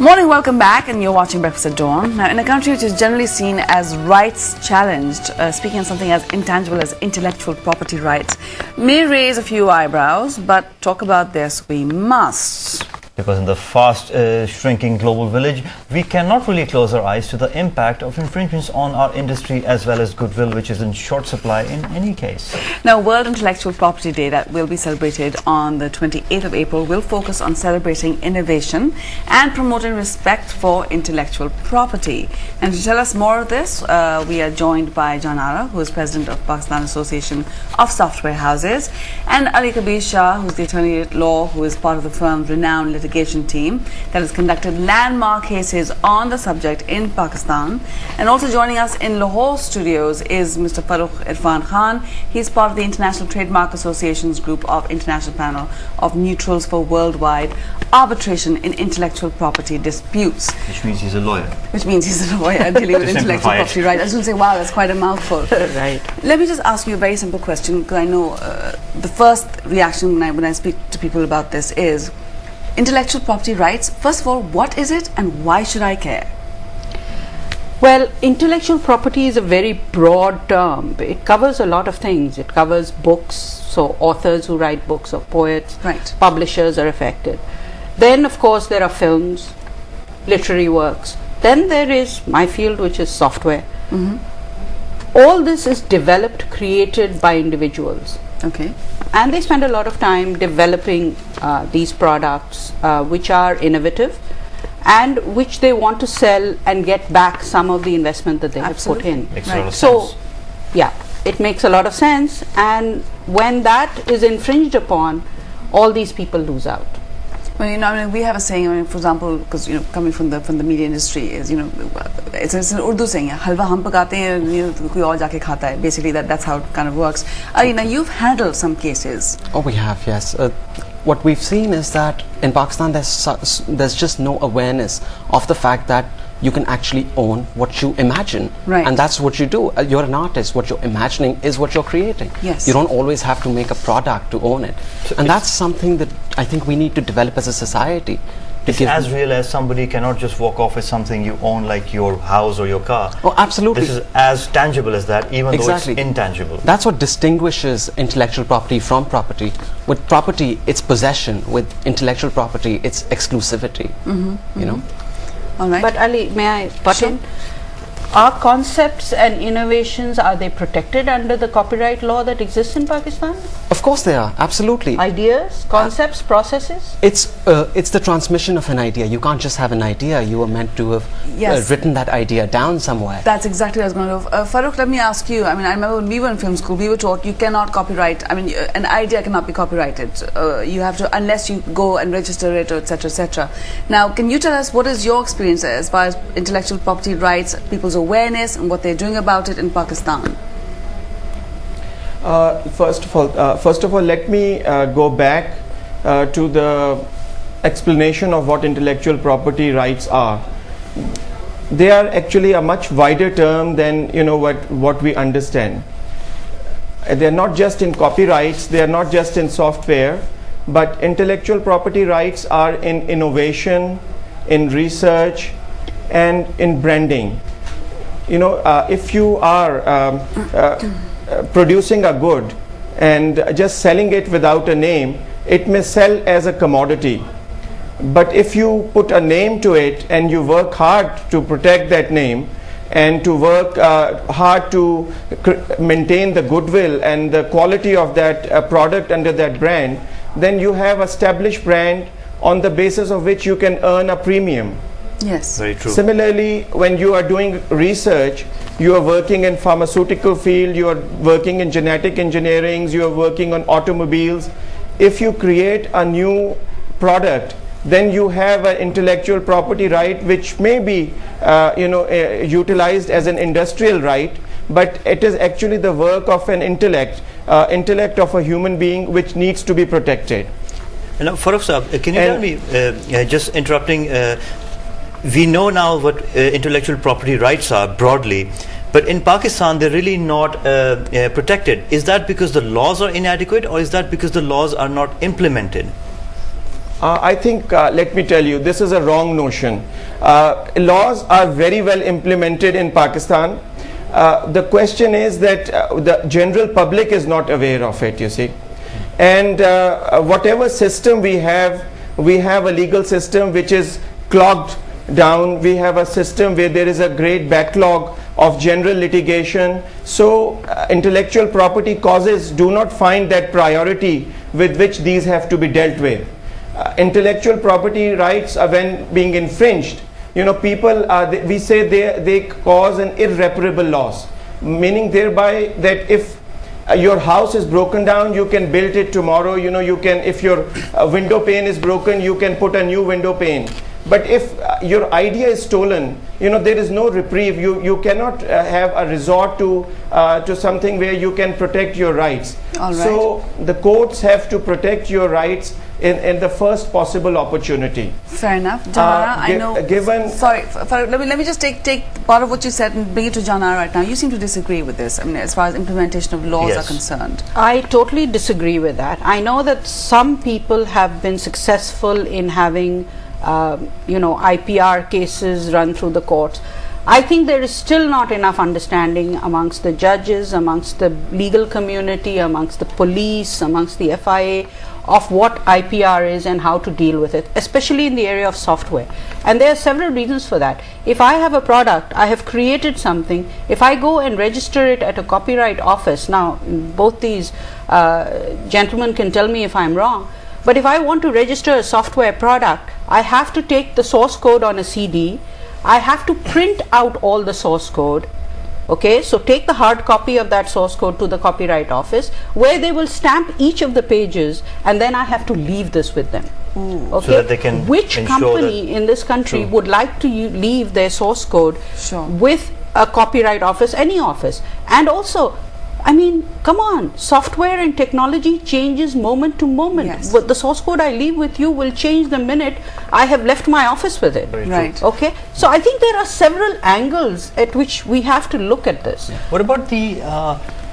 Morning, welcome back, and you're watching Breakfast at Dawn. Now, in a country which is generally seen as rights challenged, speaking on something as intangible as intellectual property rights may raise a few eyebrows, but talk about this we must. Because in the fast shrinking global village, we cannot really close our eyes to the impact of infringements on our industry as well as goodwill, which is in short supply in any case. Now, World Intellectual Property Day that will be celebrated on the 28th of April will focus on celebrating innovation and promoting respect for intellectual property. And to tell us more of this, we are joined by John Ara, who is president of Pakistan Association of Software Houses, and Ali Kabir Shah, who is the attorney at law, who is part of the firm's renowned litigation team that has conducted landmark cases on the subject in Pakistan. And also joining us in Lahore studios is Mr. Farooq Irfan Khan. He's part of the International Trademark Association's group of International Panel of Neutrals for Worldwide Arbitration in Intellectual Property Disputes. Which means he's a lawyer. Which means he's a lawyer dealing with intellectual property rights. I was going to say, wow, that's quite a mouthful. Right. Let me just ask you a very simple question, because I know the first reaction when I speak to people about this is, intellectual property rights, first of all, what is it and why should I care? Well, intellectual property is a very broad term. It covers a lot of things. It covers books, so authors who write books or poets, right. Publishers are affected. Then, of course, there are films, literary works. Then there is my field, which is software. All this is developed, created by individuals. Okay. And they spend a lot of time developing these products which are innovative and which they want to sell and get back some of the investment that they have put in. Makes a lot of So, sense. yeah, it makes a lot of sense, and when that is infringed upon, all these people lose out. Well, you know, I mean, we have a saying, I mean, for example, because, you know, coming from the media industry, is, you know, it's an Urdu saying, halwa hum pakate hain, koi aur jaake khata hai. Basically, that's how it kind of works. Now, you've handled some cases. Oh, we have, yes. What we've seen is that in Pakistan, there's just no awareness of the fact that you can actually own what you imagine. Right. And that's what you do. You're an artist. What you're imagining is what you're creating. Yes. You don't always have to make a product to own it. And that's something that I think we need to develop as a society. It's as real as somebody cannot just walk off with something you own, like your house or your car. Oh, absolutely. This is as tangible as that, even Exactly. though it's intangible. That's what distinguishes intellectual property from property. With property, it's possession. With intellectual property, it's exclusivity. You know? All right. But Ali, may I butt in? Are concepts and innovations, are they protected under the copyright law that exists in Pakistan? Of course they are, absolutely. Ideas, concepts, processes? It's the transmission of an idea. You can't just have an idea. You were meant to have Yes. written that idea down somewhere. That's exactly what I was going to do. Farooq, let me ask you. I mean, I remember when we were in film school, we were taught you cannot copyright. I mean, an idea cannot be copyrighted. You have to, unless you go and register it, or etc., etc. Now, can you tell us what is your experience as far as intellectual property rights, people's awareness, and what they're doing about it in Pakistan? First of all, let me go back to the explanation of what intellectual property rights are. They are actually a much wider term than what we understand. They're not just in copyrights, they are not just in software, but intellectual property rights are in innovation, in research, and in branding. If you are producing a good and just selling it without a name, it may sell as a commodity. But if you put a name to it and you work hard to protect that name and to work hard to maintain the goodwill and the quality of that product under that brand, then you have established brand on the basis of which you can earn a premium. Yes. Very true. Similarly, when you are doing research, you are working in pharmaceutical field, you are working in genetic engineering, you are working on automobiles. If you create a new product, then you have an intellectual property right which may be utilized as an industrial right, but it is actually the work of an intellect of a human being which needs to be protected. Now, Farooq Sahab, can you tell me, just interrupting, we know now what intellectual property rights are broadly, but in Pakistan they're really not protected. Is that because the laws are inadequate, or is that because the laws are not implemented? I think, let me tell you, this is a wrong notion. Laws are very well implemented in Pakistan. The question is that the general public is not aware of it, you see. And whatever system we have a legal system which is clogged down. We have a system where there is a great backlog of general litigation. So intellectual property causes do not find that priority with which these have to be dealt with. Intellectual property rights are when being infringed. You know, people we say they cause an irreparable loss, meaning thereby that if your house is broken down, you can build it tomorrow. You know, you can, if your window pane is broken, you can put a new window pane. But if your idea is stolen, you know, there is no reprieve. You cannot have a resort to something where you can protect your rights. All right. So the courts have to protect your rights in the first possible opportunity. Fair enough. Janara, I know. Given sorry, let me just take part of what you said and bring it to Janara right now. You seem to disagree with this. I mean, as far as implementation of laws are concerned. I totally disagree with that. I know that some people have been successful in having IPR cases run through the courts. I think there is still not enough understanding amongst the judges, amongst the legal community, amongst the police, amongst the FIA of what IPR is and how to deal with it, especially in the area of software. And there are several reasons for that. If I have a product, I have created something, if I go and register it at a copyright office, now both these gentlemen can tell me if I'm wrong, but if I want to register a software product, I have to take the source code on a CD, I have to print out all the source code. Okay, so take the hard copy of that source code to the copyright office where they will stamp each of the pages, and then I have to leave this with them. Okay, so that they can which company in this country would like to leave their source code with a copyright office, any office? And also, I mean, come on, software and technology changes moment to moment. Yes. But the source code I leave with you will change the minute I have left my office with it. Right. Okay, so I think there are several angles at which we have to look at this. What about the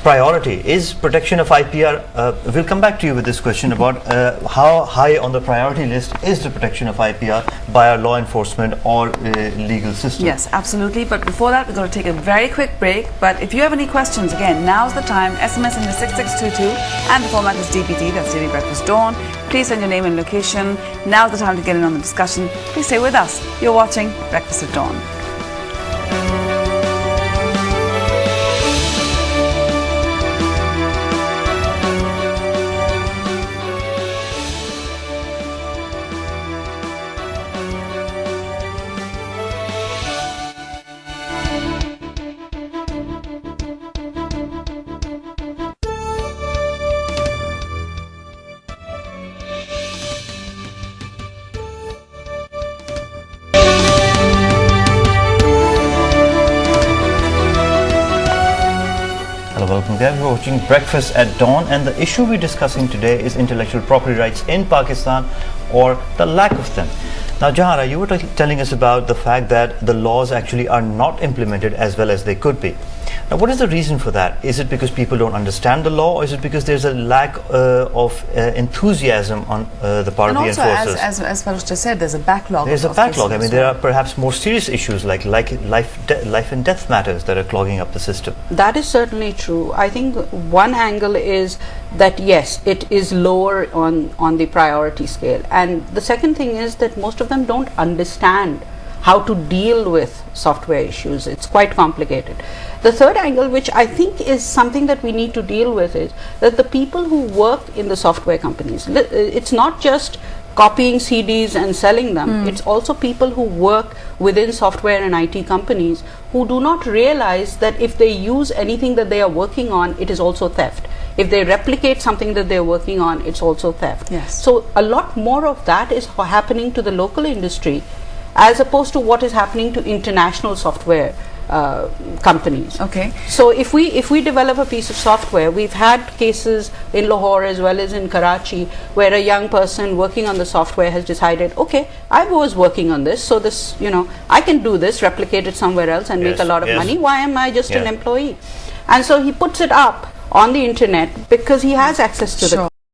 priority? Is protection of IPR, we'll come back to you with this question about how high on the priority list is the protection of IPR by our law enforcement or legal system? Yes, absolutely. But before that, we're going to take a very quick break. But if you have any questions, again, now's the time. SMS in the 6622 and the format is DBT, that's Daily Breakfast Dawn. Please send your name and location. Now's the time to get in on the discussion. Please stay with us. You're watching Breakfast at Dawn. Welcome guys, we're watching Breakfast at Dawn, and the issue we're discussing today is intellectual property rights in Pakistan or the lack of them. Now Jahara, you were telling us about the fact that the laws actually are not implemented as well as they could be. Now what is the reason for that? Is it because people don't understand the law, or is it because there's a lack of enthusiasm on the part of the enforcers? And also, as Farooq just said, there's a backlog. There's a backlog. I mean, there are perhaps more serious issues like life and death matters that are clogging up the system. That is certainly true. I think one angle is that yes, it is lower on the priority scale, and the second thing is that most of them don't understand how to deal with software issues. It's quite complicated. The third angle, which I think is something that we need to deal with, is that the people who work in the software companies, it's not just copying CDs and selling them, it's also people who work within software and IT companies who do not realize that if they use anything that they are working on, it is also theft. If they replicate something that they're working on, it's also theft. Yes. So a lot more of that is happening to the local industry as opposed to what is happening to international software companies. Okay. So if we develop a piece of software, we've had cases in Lahore as well as in Karachi where a young person working on the software has decided, okay, I was working on this, so this, I can do this, replicate it somewhere else and make a lot of money. Why am I just an employee? And so he puts it up on the internet because he has access to the